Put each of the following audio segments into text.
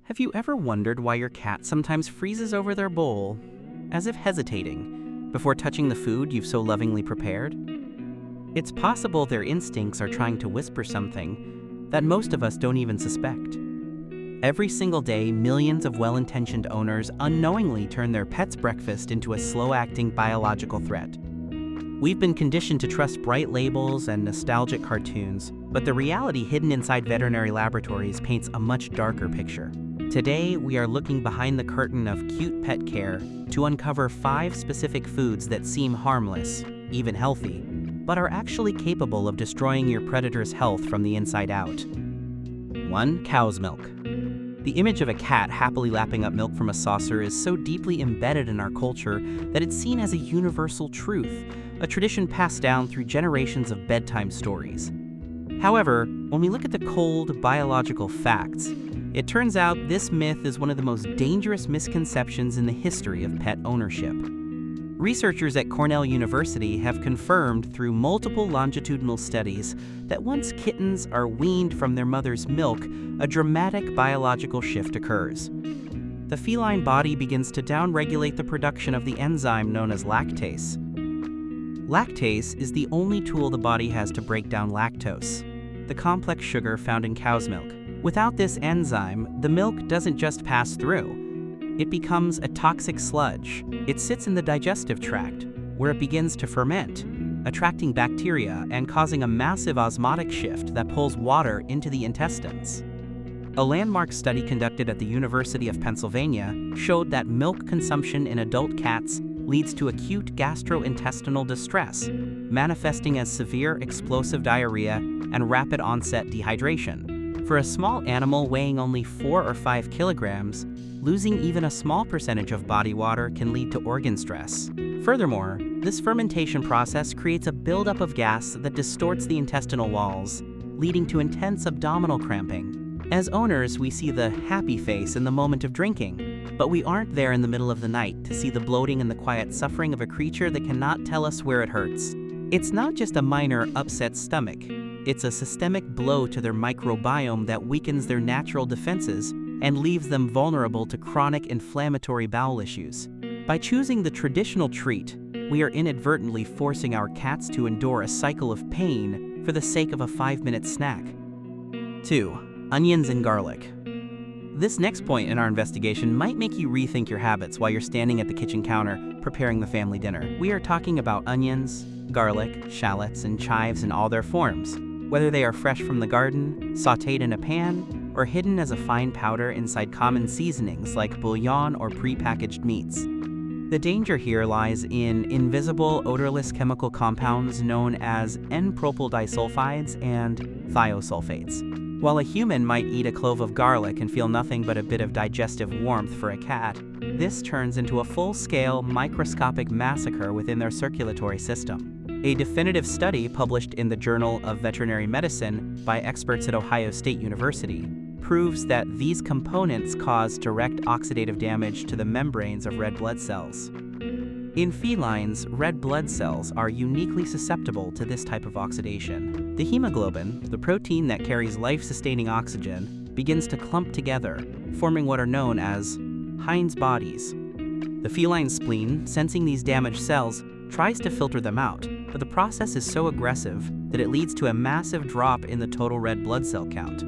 Have you ever wondered why your cat sometimes freezes over their bowl, as if hesitating, before touching the food you've so lovingly prepared? It's possible their instincts are trying to whisper something that most of us don't even suspect. Every single day, millions of well-intentioned owners unknowingly turn their pet's breakfast into a slow-acting biological threat. We've been conditioned to trust bright labels and nostalgic cartoons, but the reality hidden inside veterinary laboratories paints a much darker picture. Today, we are looking behind the curtain of cute pet care to uncover 5 specific foods that seem harmless, even healthy, but are actually capable of destroying your predator's health from the inside out. 1. Cow's milk. The image of a cat happily lapping up milk from a saucer is so deeply embedded in our culture that it's seen as a universal truth, a tradition passed down through generations of bedtime stories. However, when we look at the cold, biological facts, it turns out this myth is one of the most dangerous misconceptions in the history of pet ownership. Researchers at Cornell University have confirmed through multiple longitudinal studies that once kittens are weaned from their mother's milk, a dramatic biological shift occurs. The feline body begins to downregulate the production of the enzyme known as lactase. Lactase is the only tool the body has to break down lactose, the complex sugar found in cow's milk. Without this enzyme, the milk doesn't just pass through. It becomes a toxic sludge. It sits in the digestive tract, where it begins to ferment, attracting bacteria and causing a massive osmotic shift that pulls water into the intestines. A landmark study conducted at the University of Pennsylvania showed that milk consumption in adult cats leads to acute gastrointestinal distress, manifesting as severe explosive diarrhea and rapid onset dehydration. For a small animal weighing only 4 or 5 kilograms, losing even a small percentage of body water can lead to organ stress. Furthermore, this fermentation process creates a buildup of gas that distorts the intestinal walls, leading to intense abdominal cramping. As owners, we see the happy face in the moment of drinking, but we aren't there in the middle of the night to see the bloating and the quiet suffering of a creature that cannot tell us where it hurts. It's not just a minor upset stomach. It's a systemic blow to their microbiome that weakens their natural defenses and leaves them vulnerable to chronic inflammatory bowel issues. By choosing the traditional treat, we are inadvertently forcing our cats to endure a cycle of pain for the sake of a 5-minute snack. 2. Onions and garlic. This next point in our investigation might make you rethink your habits while you're standing at the kitchen counter preparing the family dinner. We are talking about onions, garlic, shallots, and chives in all their forms. Whether they are fresh from the garden, sautéed in a pan, or hidden as a fine powder inside common seasonings like bouillon or pre-packaged meats. The danger here lies in invisible, odorless chemical compounds known as N-propyl disulfides and thiosulfates. While a human might eat a clove of garlic and feel nothing but a bit of digestive warmth for a cat, this turns into a full-scale, microscopic massacre within their circulatory system. A definitive study published in the Journal of Veterinary Medicine by experts at Ohio State University proves that these components cause direct oxidative damage to the membranes of red blood cells. In felines, red blood cells are uniquely susceptible to this type of oxidation. The hemoglobin, the protein that carries life-sustaining oxygen, begins to clump together, forming what are known as Heinz bodies. The feline spleen, sensing these damaged cells, tries to filter them out, but the process is so aggressive that it leads to a massive drop in the total red blood cell count.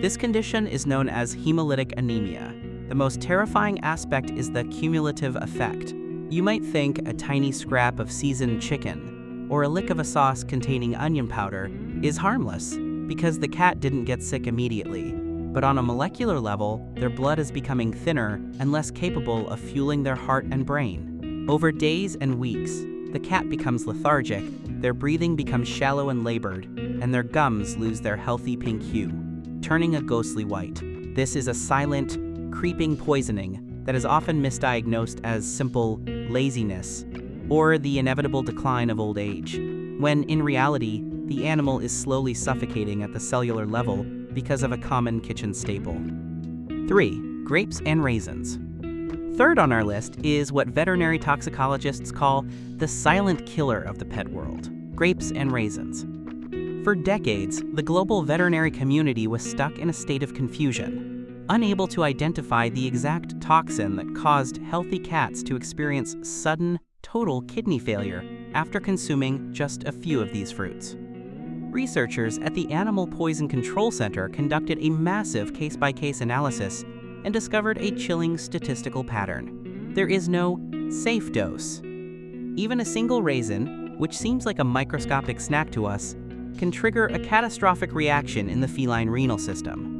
This condition is known as hemolytic anemia. The most terrifying aspect is the cumulative effect. You might think a tiny scrap of seasoned chicken or a lick of a sauce containing onion powder is harmless because the cat didn't get sick immediately. But on a molecular level, their blood is becoming thinner and less capable of fueling their heart and brain. Over days and weeks, the cat becomes lethargic, their breathing becomes shallow and labored, and their gums lose their healthy pink hue, turning a ghostly white. This is a silent, creeping poisoning that is often misdiagnosed as simple laziness or the inevitable decline of old age, when in reality, the animal is slowly suffocating at the cellular level because of a common kitchen staple. 3. Grapes and raisins. Third on our list is what veterinary toxicologists call the silent killer of the pet world: grapes and raisins. For decades, the global veterinary community was stuck in a state of confusion. unable to identify the exact toxin that caused healthy cats to experience sudden, total kidney failure after consuming just a few of these fruits. Researchers at the Animal Poison Control Center conducted a massive case-by-case analysis and discovered a chilling statistical pattern. There is no safe dose. Even a single raisin, which seems like a microscopic snack to us, can trigger a catastrophic reaction in the feline renal system.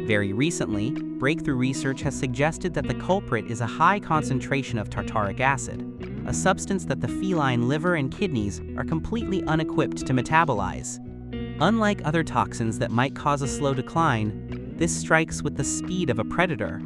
Very recently, breakthrough research has suggested that the culprit is a high concentration of tartaric acid, a substance that the feline liver and kidneys are completely unequipped to metabolize. Unlike other toxins that might cause a slow decline, this strikes with the speed of a predator.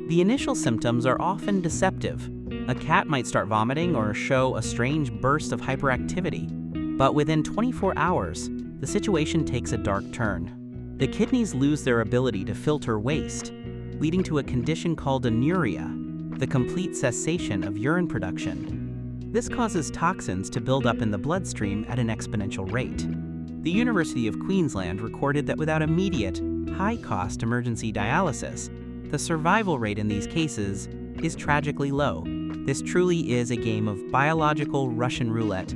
The initial symptoms are often deceptive. A cat might start vomiting or show a strange burst of hyperactivity. But within 24 hours, the situation takes a dark turn. The kidneys lose their ability to filter waste, leading to a condition called anuria, the complete cessation of urine production. This causes toxins to build up in the bloodstream at an exponential rate. The University of Queensland recorded that without immediate, high-cost emergency dialysis, the survival rate in these cases is tragically low. This truly is a game of biological Russian roulette.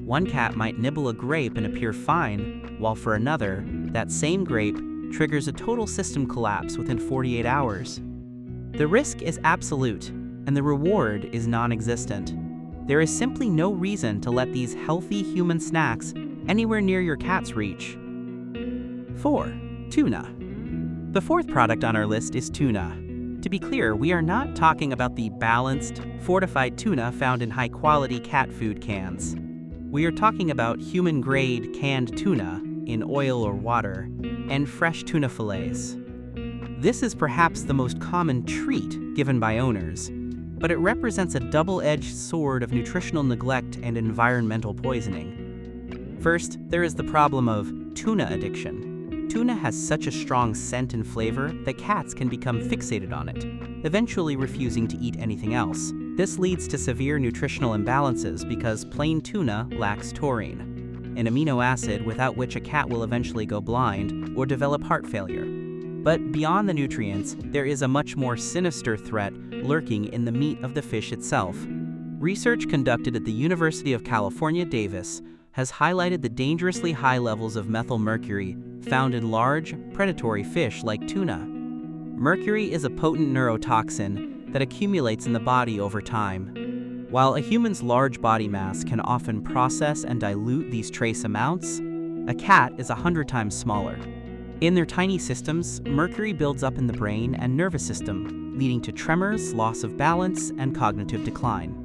One cat might nibble a grape and appear fine, while for another, that same grape triggers a total system collapse within 48 hours. The risk is absolute, and the reward is non-existent. There is simply no reason to let these healthy human snacks anywhere near your cat's reach. 4. Tuna. The fourth product on our list is tuna. To be clear, we are not talking about the balanced, fortified tuna found in high-quality cat food cans. We are talking about human-grade canned tuna in oil or water, and fresh tuna fillets. This is perhaps the most common treat given by owners, but it represents a double-edged sword of nutritional neglect and environmental poisoning. First, there is the problem of tuna addiction. Tuna has such a strong scent and flavor that cats can become fixated on it, eventually refusing to eat anything else. This leads to severe nutritional imbalances because plain tuna lacks taurine, an amino acid without which a cat will eventually go blind or develop heart failure. But beyond the nutrients, there is a much more sinister threat lurking in the meat of the fish itself. Research conducted at the University of California, Davis has highlighted the dangerously high levels of methylmercury found in large, predatory fish like tuna. Mercury is a potent neurotoxin that accumulates in the body over time. While a human's large body mass can often process and dilute these trace amounts, a cat is 100 times smaller. In their tiny systems, mercury builds up in the brain and nervous system, leading to tremors, loss of balance, and cognitive decline.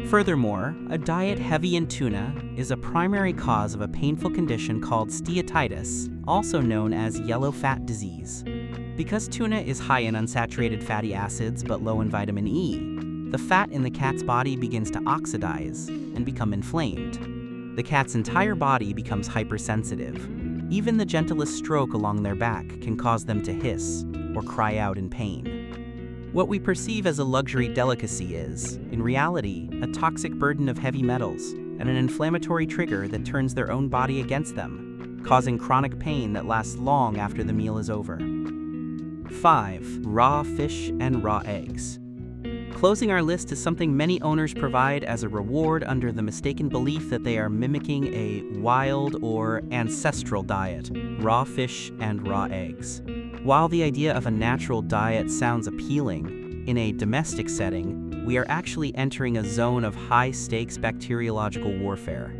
Furthermore, a diet heavy in tuna is a primary cause of a painful condition called steatitis, also known as yellow fat disease. Because tuna is high in unsaturated fatty acids but low in vitamin E, the fat in the cat's body begins to oxidize and become inflamed. The cat's entire body becomes hypersensitive. Even the gentlest stroke along their back can cause them to hiss or cry out in pain. What we perceive as a luxury delicacy is, in reality, a toxic burden of heavy metals and an inflammatory trigger that turns their own body against them, causing chronic pain that lasts long after the meal is over. 5. Raw fish and raw eggs. Closing our list is something many owners provide as a reward under the mistaken belief that they are mimicking a wild or ancestral diet: raw fish and raw eggs. While the idea of a natural diet sounds appealing, in a domestic setting, we are actually entering a zone of high-stakes bacteriological warfare.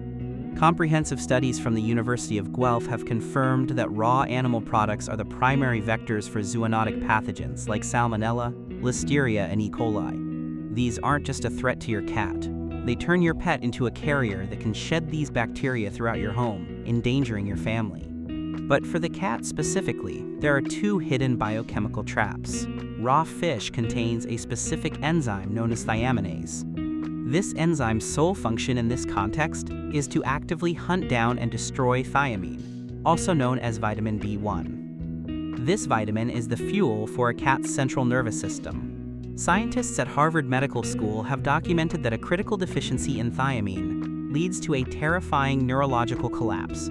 Comprehensive studies from the University of Guelph have confirmed that raw animal products are the primary vectors for zoonotic pathogens like Salmonella, Listeria, and E. coli. These aren't just a threat to your cat. They turn your pet into a carrier that can shed these bacteria throughout your home, endangering your family. But for the cat specifically, there are two hidden biochemical traps. Raw fish contains a specific enzyme known as thiaminase. This enzyme's sole function in this context is to actively hunt down and destroy thiamine, also known as vitamin B1. This vitamin is the fuel for a cat's central nervous system. Scientists at Harvard Medical School have documented that a critical deficiency in thiamine leads to a terrifying neurological collapse.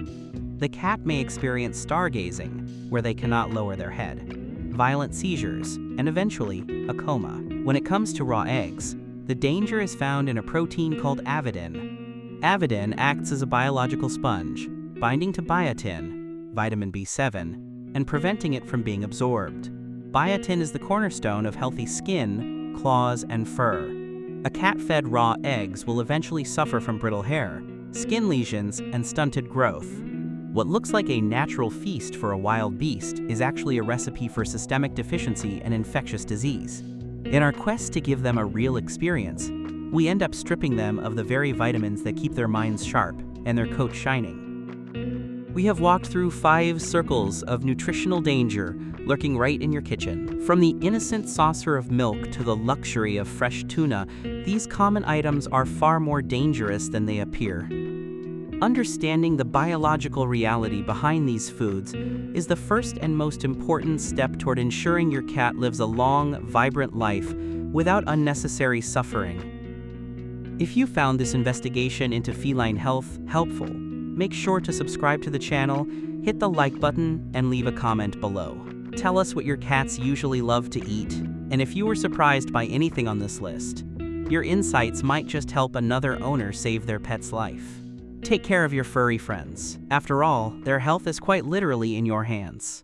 The cat may experience stargazing, where they cannot lower their head. violent seizures, and eventually, a coma. When it comes to raw eggs, the danger is found in a protein called avidin. Avidin acts as a biological sponge, binding to biotin, vitamin B7, and preventing it from being absorbed. Biotin is the cornerstone of healthy skin, claws, and fur. A cat fed raw eggs will eventually suffer from brittle hair, skin lesions, and stunted growth. What looks like a natural feast for a wild beast is actually a recipe for systemic deficiency and infectious disease. In our quest to give them a real experience, we end up stripping them of the very vitamins that keep their minds sharp and their coats shining. We have walked through 5 circles of nutritional danger lurking right in your kitchen. From the innocent saucer of milk to the luxury of fresh tuna, these common items are far more dangerous than they appear. Understanding the biological reality behind these foods is the first and most important step toward ensuring your cat lives a long, vibrant life without unnecessary suffering. If you found this investigation into feline health helpful, make sure to subscribe to the channel, hit the like button, and leave a comment below. Tell us what your cats usually love to eat, and if you were surprised by anything on this list, your insights might just help another owner save their pet's life. Take care of your furry friends. After all, their health is quite literally in your hands.